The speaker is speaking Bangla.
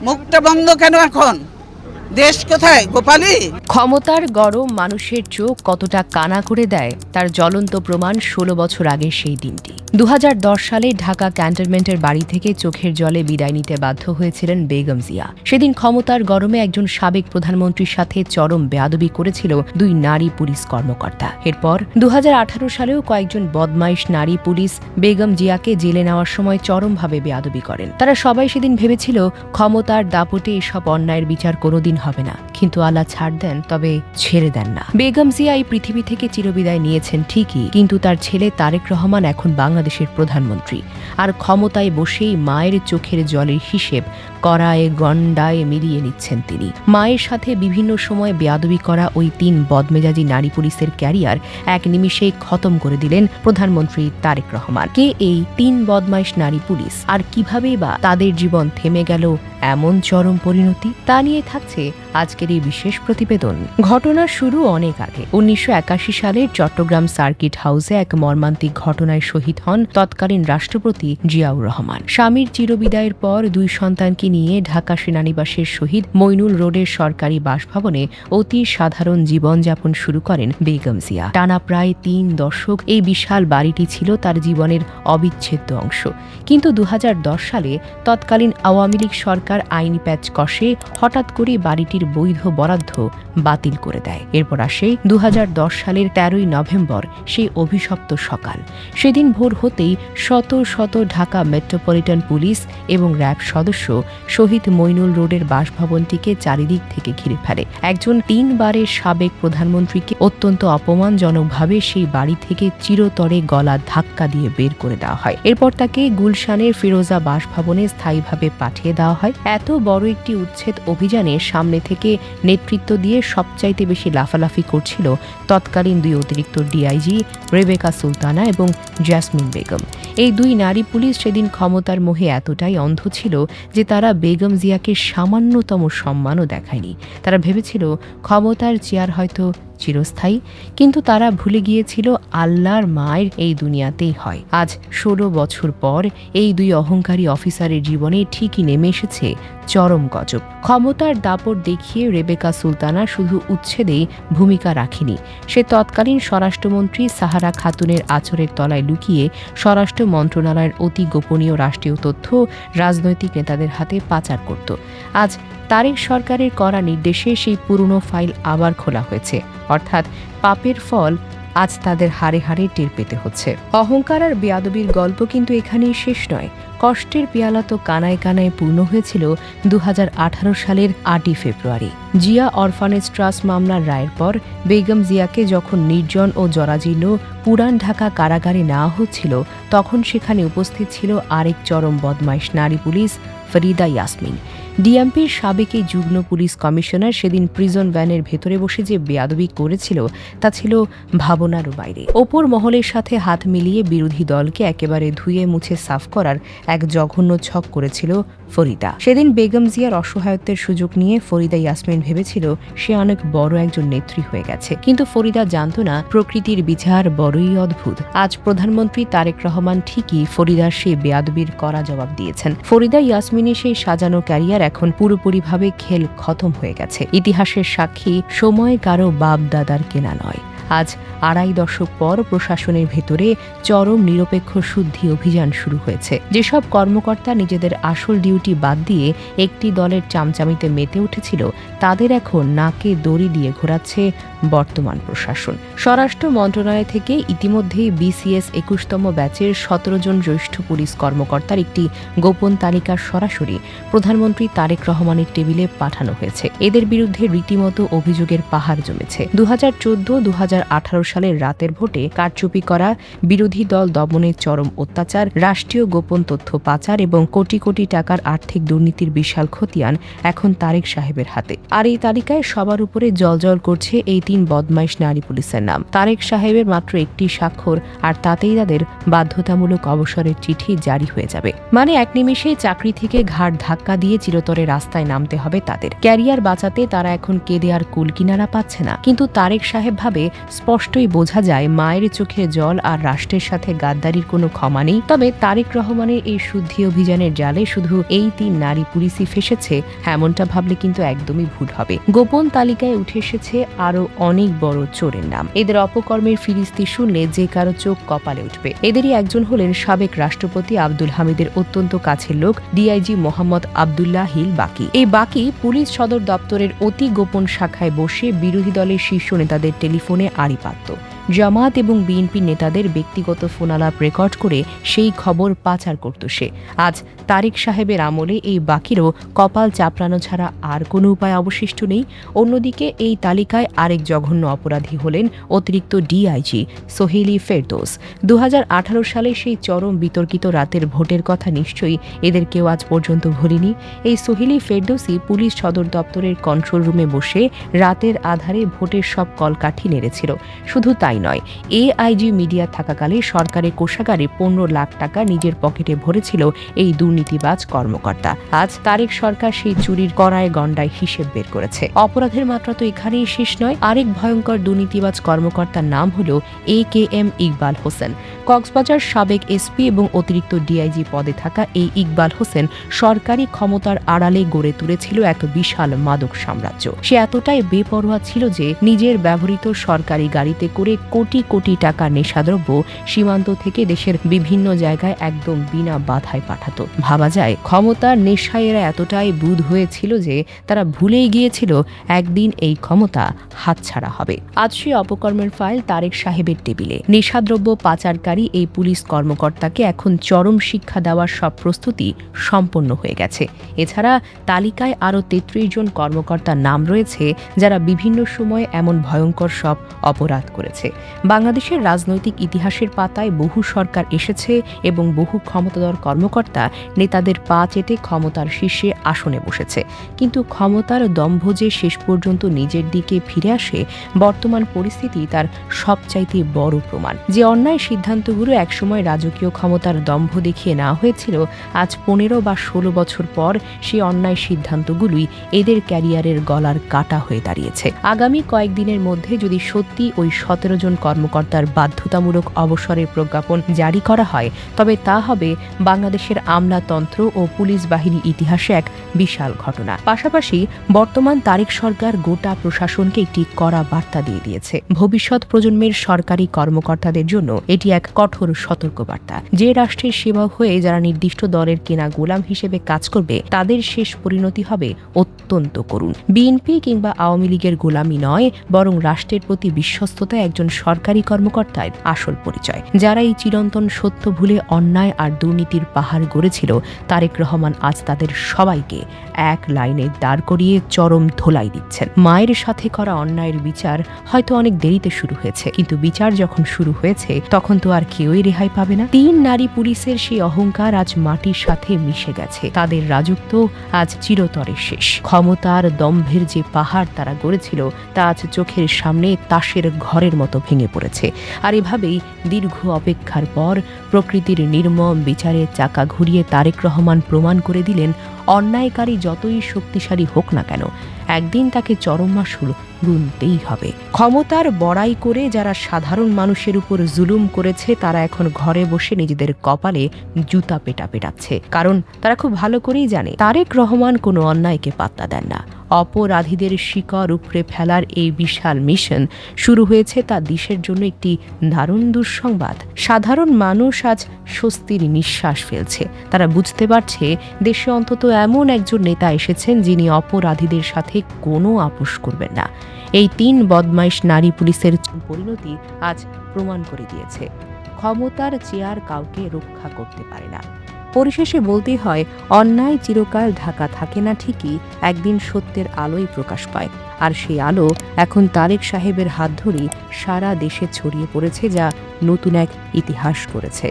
মুখটা বন্ধ কেন এখন? দেশ কোথায় গোপালী? ক্ষমতার গরম মানুষের চোখ কতটা কানা করে দেয় তার জ্বলন্ত প্রমাণ ১৬ বছর আগের সেই দিনটি। ২০১০ সালে ঢাকা ক্যান্টনমেন্টের বাড়ি থেকে চোখের জলে বিদায় নিতে বাধ্য হয়েছিলেন বেগম জিয়া। সেদিন ক্ষমতার গরমে একজন সাবেক প্রধানমন্ত্রীর সাথে চরম বেয়াদবি করেছিল দুই নারী পুলিশ কর্মকর্তা। এরপর ২০১৮ সালেও কয়েকজন বদমাইশ নারী পুলিশ বেগম জিয়াকে জেলে নেওয়ার সময় চরমভাবে বেয়াদবি করেন। তারা সবাই সেদিন ভেবেছিল ক্ষমতার দাপটে এসব অন্যায়ের বিচার কোনোদিন হবে না, কিন্তু আল্লাহ ছাড় দেন, তবে ছেড়ে দেন না। বেগম জিয়া এই পৃথিবী থেকে চিরবিদায় নিয়েছেন ঠিকই, কিন্তু তার ছেলে তারেক রহমান এখন বাংলাদেশের প্রধানমন্ত্রী, আর ক্ষমতায় বসেই মায়ের চোখের জলের হিসেব কড়ায় গণ্ডায় মিলিয়ে নিচ্ছেন তিনি। মায়ের সাথে বিভিন্ন সময় বেয়াদবি করা ওই ৩ বদমেজাজি নারী পুলিশের ক্যারিয়ার এক নিমিষেই খতম করে দিলেন প্রধানমন্ত্রী তারেক রহমান। কে এই ৩ বদমাইশ নারী পুলিশ, আর কিভাবেই বা তাদের জীবন থেমে গেল এমন চরম পরিণতি, তা নিয়ে থাকছে আজকের এই বিশেষ প্রতিবেদন। ঘটনার শুরু অনেক আগে। ১৯৮১ সালের চট্টগ্রাম সার্কিট হাউসে এক মর্মান্তিক ঘটনায় শহীদ হন তৎকালীন রাষ্ট্রপতি জিয়াউর রহমান। স্বামীর চিরবিদায়ের পর ২ সন্তানকে নিয়ে ঢাকা সেনানিবাসের শহীদ মইনুল রোডের সরকারি বাসভবনে অতি সাধারণ জীবনযাপন শুরু করেন বেগম জিয়া। টানা প্রায় ৩ দশক এই বিশাল বাড়িটি ছিল তার জীবনের অবিচ্ছেদ্য অংশ। কিন্তু ২০১০ সালে তৎকালীন আওয়ামী লীগ সরকার আইনি প্যাচ কষে হঠাৎ করে বাড়িটির বৈধ বরাদ্দ বাতিল করে দেয়। এরপর আসে ২০১০ সালের ১৩ই নভেম্বর, সেই অভিশপ্ত সকাল। সেদিন ভোর হতেই শত শত ঢাকা মেট্রোপলিটন পুলিশ এবং র্যাব সদস্য শহীদ মইনুল রোডের বাসভবনটিকে চারিদিক থেকে ঘিরে ফেলে। একজন ৩ বারের সাবেক প্রধানমন্ত্রীকে অত্যন্ত অপমানজনকভাবে সেই বাড়ি থেকে চিরতরে গলা ধাক্কা দিয়ে বের করে দেওয়া হয়। এরপর তাকে গুলশানের ফিরোজা বাসভবনে স্থায়ীভাবে পাঠিয়ে দেওয়া হয়। এত বড় একটি উচ্ছেদ অভিযানের সামনে থেকে নেতৃত্ব দিয়ে সবচাইতে বেশি লাফালাফি করছিল তৎকালীন ২ অতিরিক্ত ডিআইজি রেবেকা সুলতানা এবং জেসমিন বেগম। এই ২ নারী পুলিশ সেদিন ক্ষমতার মোহে এতটাই অন্ধ ছিল যে তারা বেগম জিয়াকে সামান্যতম সম্মানও দেখায়নি। তারা ভেবেছিল ক্ষমতার চেয়ার হয়তো চিরস্থায়ী, কিন্তু তারা ভুলে গিয়েছিল আল্লাহর মায়ের এই দুনিয়াতেই হয়। আজ ১৬ বছর পর এই ২ অহংকারী অফিসারের জীবনে ঠিকই নেমে এসেছে চরম গজব। ক্ষমতার দাপট দেখিয়ে রেবেকা সুলতানা শুধু উচ্ছেদেই ভূমিকা রাখেনি, সে তৎকালীন স্বরাষ্ট্রমন্ত্রী সাহারা খাতুনের আঁচড়ের তলায় লুকিয়ে স্বরাষ্ট্র মন্ত্রণালয়ের অতি গোপনীয় রাষ্ট্রীয় তথ্য রাজনৈতিক নেতাদের হাতে পাচার করত। আজ তারেক সরকারের কড়া নির্দেশে সেই পুরনো ফাইল আবার খোলা হয়েছে, অর্থাৎ পাপের ফল আজ তাদের হাড়ে হাড়ে টের পেতে হচ্ছে। অহংকার আর বেয়াদবির গল্প কিন্তু এখানেই শেষ নয়। কষ্টের পেয়ালা তো কানায় কানায় পূর্ণ হয়েছিল ২০১৮ সালের ৮ই ফেব্রুয়ারি। জিয়া অরফানেজ ট্রাস্ট মামলার রায়ের পর বেগম জিয়াকে যখন নির্জন ও জরাজীর্ণ পুরান ঢাকা কারাগারে নেওয়া হচ্ছিল, তখন সেখানে উপস্থিত ছিল আরেক চরম বদমাইশ নারী পুলিশ ফরিদা ইয়াসমিন। ডিএমপির সাবেক এই যুগ্ম পুলিশ কমিশনার সেদিন প্রিজন ভ্যানের ভেতরে বসে যে বেয়াদবি করেছিল তা ছিল ভাবনারও বাইরে। ওপর মহলের সাথে হাত মিলিয়ে বিরোধী দলকে একেবারে ধুয়ে মুছে সাফ করার এক জঘন্য ছক করেছিল ফরিদা। সেদিন বেগম জিয়ার অসহায়ত্বের সুযোগ নিয়ে ফরিদা ইয়াসমিন ভেবেছিল সে অনেক বড় একজন নেত্রী হয়ে গেছে, কিন্তু ফরিদা জানত না প্রকৃতির বিচার বড়ই অদ্ভুত। আজ প্রধানমন্ত্রী তারেক রহমান ঠিকই ফরিদার সেই বেয়াদবির কড়া জবাব দিয়েছেন। ফরিদা ইয়াসমিনের সেই সাজানো ক্যারিয়ার এখন পুরোপুরিভাবে খেল খতম হয়ে গেছে। ইতিহাসের সাক্ষী সময় কারো বাপ দাদার কেনা নয়। আজ ২.৫ দশক পর প্রশাসনের ভেতরে চরম নিরপেক্ষ শুদ্ধি অভিযান শুরু হয়েছে। যেসব কর্মকর্তা নিজেদের আসল ডিউটি বাদ দিয়ে একটি দলের চামচামিতে মেতে উঠেছিল, তাদের এখন নাকে দড়ি দিয়ে ঘোরাচ্ছে বর্তমান প্রশাসন। স্বরাষ্ট্র মন্ত্রণালয় থেকে ইতিমধ্যেই বিসিএস ২১তম ব্যাচের ১৭ জন জ্যেষ্ঠ পুলিশ কর্মকর্তার একটি গোপন তালিকা সরাসরি প্রধানমন্ত্রী তারেক রহমানের টেবিলে পাঠানো হয়েছে। এদের বিরুদ্ধে রীতিমতো অভিযোগের পাহাড় জমেছে। ২০১৪-২০১৮ সালের রাতের ভোটে কারচুপি করা, বিরোধী দল দমনের চরম অত্যাচার, রাষ্ট্রীয় গোপন তথ্য পাচার এবং কোটি কোটি টাকার আর্থিক দুর্নীতির বিশাল খতিয়ান এখন তারেক সাহেবের হাতে। আর এই তালিকায় সবার উপরে জলজল করছে এই ৩ বদমাইশ নারী পুলিশের নাম। তারেক সাহেবের মাত্র একটি স্বাক্ষর, আর তাতেই তাদের বাধ্যতামূলক অবসরের চিঠি জারি হয়ে যাবে। মানে এক নিমেষেই চাকরি থেকে ঘাড় ধাক্কা দিয়ে চিরতরে রাস্তায় নামতে হবে তাদের। ক্যারিয়ার বাঁচাতে তারা এখন কেঁদে আর কুল কিনারা পাচ্ছে না, কিন্তু তারেক সাহেব ভাবে স্পষ্টই বোঝা যায় মায়ের চোখে জল আর রাষ্ট্রের সাথে গাদ্দারির কোনো ক্ষমা নেই। তবে তারেক রহমানের এই শুদ্ধি অভিযানের জালে শুধু এই 3 নারী পুলিশই ফেসেছে এমনটা ভাবলে কিন্তু একদমই ভুল হবে। গোপন তালিকায় উঠে এসেছে আরো অনেক বড় চোরের নাম। এদের অপকর্মের ফিরিস্তি শুনলে যে কারো চোখ কপালে উঠবে। এদেরই একজন হলেন সাবেক রাষ্ট্রপতি আব্দুল হামিদের অত্যন্ত কাছের লোক ডিআইজি মোহাম্মদ আবদুল্লাহ হিল বাকি। এই বাকি পুলিশ সদর দপ্তরের অতি গোপন শাখায় বসে বিরোধী দলের শীর্ষ নেতাদের টেলিফোনে আড়ি পাতত। জামাত এবং বিএনপি নেতাদের ব্যক্তিগত ফোনালাপ রেকর্ড করে সেই খবর পাচার করত সে। আজ তারেক সাহেবের আমলে এই বাকিরও কপাল চাপড়ানো ছাড়া আর কোনো উপায় অবশিষ্ট নেই। অন্যদিকে এই তালিকায় আরেক জঘন্য অপরাধী হলেন অতিরিক্ত ডিআইজি সোহেলি ফেরদৌস। 2018 সালে সেই চরম বিতর্কিত রাতের ভোটের কথা নিশ্চয়ই এদের কেউ আজ পর্যন্ত ভুলেনি। এই সোহেলি ফেরদৌসই পুলিশ সদর দপ্তরের কন্ট্রোল রুমে বসে রাতের আধারে ভোটের সব কলকাঠি নেড়েছিল। শুধু তাই নয়, এআইজি মিডিয়া থাকাকালে সরকারের কোষাগারে 15 লাখ টাকা নিজের পকেটে ভরেছিল এই দুর্নীতিবাজ কর্মকর্তা। আজ তারেক সরকার সেই চুরির কড়ায় গন্ডায় হিসেব বের করেছে। অপরাধের মাত্রা তো এখানেই শেষ নয়। আরেক ভয়ঙ্কর দুর্নীতিবাজ কর্মকর্তার নাম হল AKM ইকবাল হোসেন। কক্সবাজার সাবেক এসপি এবং অতিরিক্ত ডিআইজি পদে থাকা এই ইকবাল হোসেন সরকারি ক্ষমতার আড়ালে গড়ে তুলেছিল এক বিশাল মাদক সাম্রাজ্য। সে এতটাই বেপরোয়া ছিল যে নিজের ব্যবহৃত সরকারি গাড়িতে করে কোটি কোটি টাকা নেশাদ্রব্য সীমান্ত থেকে দেশের বিভিন্ন জায়গায় একদম বিনা বাধায় পাঠাতো। ভাবা যায় ক্ষমতার নেশায় এরা এতটাই বুঁদ হয়েছিল যে তারা ভুলেই গিয়েছিল একদিন এই ক্ষমতা হাতছাড়া হবে। আজ সেই অপকর্মের ফাইল তারেক সাহেবের টেবিলে। নেশাদ্রব্য পাচারকারী এই পুলিশ কর্মকর্তাকে এখন চরম শিক্ষা দেওয়ার সব প্রস্তুতি সম্পন্ন হয়ে গেছে। এছাড়া তালিকায় আরও 33 জন কর্মকর্তার নাম রয়েছে যারা বিভিন্ন সময়ে এমন ভয়ঙ্কর সব অপরাধ করেছে। বাংলাদেশের রাজনৈতিক ইতিহাসের পাতায় বহু সরকার এসেছে এবং বহু ক্ষমতাধর কর্মকর্তা নেতাদের পা চেটে ক্ষমতার শীর্ষে আসনে বসেছে। কিন্তু ক্ষমতার দম্ভ যে শেষ পর্যন্ত নিজের দিকে ফিরে আসে, বর্তমান পরিস্থিতি তার সবচাইতে বড় প্রমাণ। যে অন্যায় সিদ্ধান্তগুলো একসময় রাজকীয় ক্ষমতার দম্ভ দেখিয়ে নেওয়া হয়েছিল, আজ 15 বা 16 বছর পর সেই অন্যায় সিদ্ধান্তগুলোই এদের ক্যারিয়ারের গলার কাটা হয়ে দাঁড়িয়েছে। আগামী কয়েকদিনের মধ্যে যদি সত্যি ওই 17 জন কর্মকর্তার বাধ্যতামূলক অবসরের প্রজ্ঞাপন জারি করা হয়, তবে তা হবে বাংলাদেশের আমলাতন্ত্র ও পুলিশ বাহিনীর ইতিহাসে এক বিশাল ঘটনা। পাশাপাশি বর্তমান তারেক সরকার গোটা প্রশাসনকে একটি কড়া বার্তা দিয়ে দিয়েছে। ভবিষ্যৎ প্রজন্মের সরকারি কর্মকর্তাদের জন্য এটি এক কঠোর সতর্কবার্তা। যে রাষ্ট্রের সেবক হয়ে যারা নির্দিষ্ট দলের কেনা গোলাম হিসেবে কাজ করবে, তাদের শেষ পরিণতি হবে অত্যন্ত করুণ। বিএনপি কিংবা আওয়ামী লীগের গোলামি নয়, বরং রাষ্ট্রের প্রতি বিশ্বস্ততা একজন সরকারি কর্মকর্তার আসল পরিচয়। যারা এই চিরন্তন সত্য ভুলে অন্যায় আর দুর্নীতির পাহাড় গড়েছিল, তারেক রহমান আজ তাদের সবাইকে এক লাইনে দাঁড় করিয়ে চরম ধোলাই দিচ্ছেন। মায়ের সাথে করা অন্যায়ের বিচার হয়তো অনেক দেরিতে শুরু হয়েছে, কিন্তু বিচার যখন শুরু হয়েছে তখন তো আর কেউই রেহাই পাবে না। 3 নারী পুলিশের সেই অহংকার আজ মাটির সাথে মিশে গেছে। তাদের রাজত্ব আজ চিরতরে শেষ। ক্ষমতার দম্ভের যে পাহাড় তারা গড়েছিল, তা আজ চোখের সামনে তাসের ঘরের মতো ভেঙে পড়েছে। আর এভাবেই দীর্ঘ অপেক্ষার পর প্রকৃতির নির্মম বিচারের চাকা ঘুরিয়ে তারেক রহমান প্রমাণ করে দিলেন, অন্যায়কারী যতই শক্তিশালী হোক না কেন, একদিন তাকে চরম মাশুল গুনতেই হবে। ক্ষমতার বড়াই করে যারা সাধারণ মানুষের উপর জুলুম করেছে, তারা এখন ঘরে বসে নিজেদের কপালে জুতা পেটাচ্ছে। কারণ তারা খুব ভালো করেই জানে তারেক রহমান কোনো অন্যায়কে পাত্তা দেন না। অপরাধীদের শিকড় উপড়ে ফেলার এই বিশাল মিশন শুরু হয়েছে তা দেশের জন্য একটি দারুণ দুঃসংবাদ। সাধারণ মানুষ আজ স্বস্তির নিঃশ্বাস ফেলছে। তারা বুঝতে পারছে দেশে অন্তত এমন একজন নেতা এসেছেন যিনি অপরাধীদের সাথে কোনো আপোষ করবেন না। এই 3 বদমাইশ নারী পুলিশের পরিণতি আজ প্রমাণ করে দিয়েছে, ক্ষমতার চেয়ার কাউকে রক্ষা করতে পারে না। পরিশেষে বলতে হয়, অন্যায় চিরকাল ঢাকা থাকে না ঠিকই, একদিন সত্যের আলোই প্রকাশ পায়। আর সেই আলো এখন তারেক সাহেবের হাত ধরেই সারা দেশে ছড়িয়ে পড়েছে, যা নতুন এক ইতিহাস করেছে।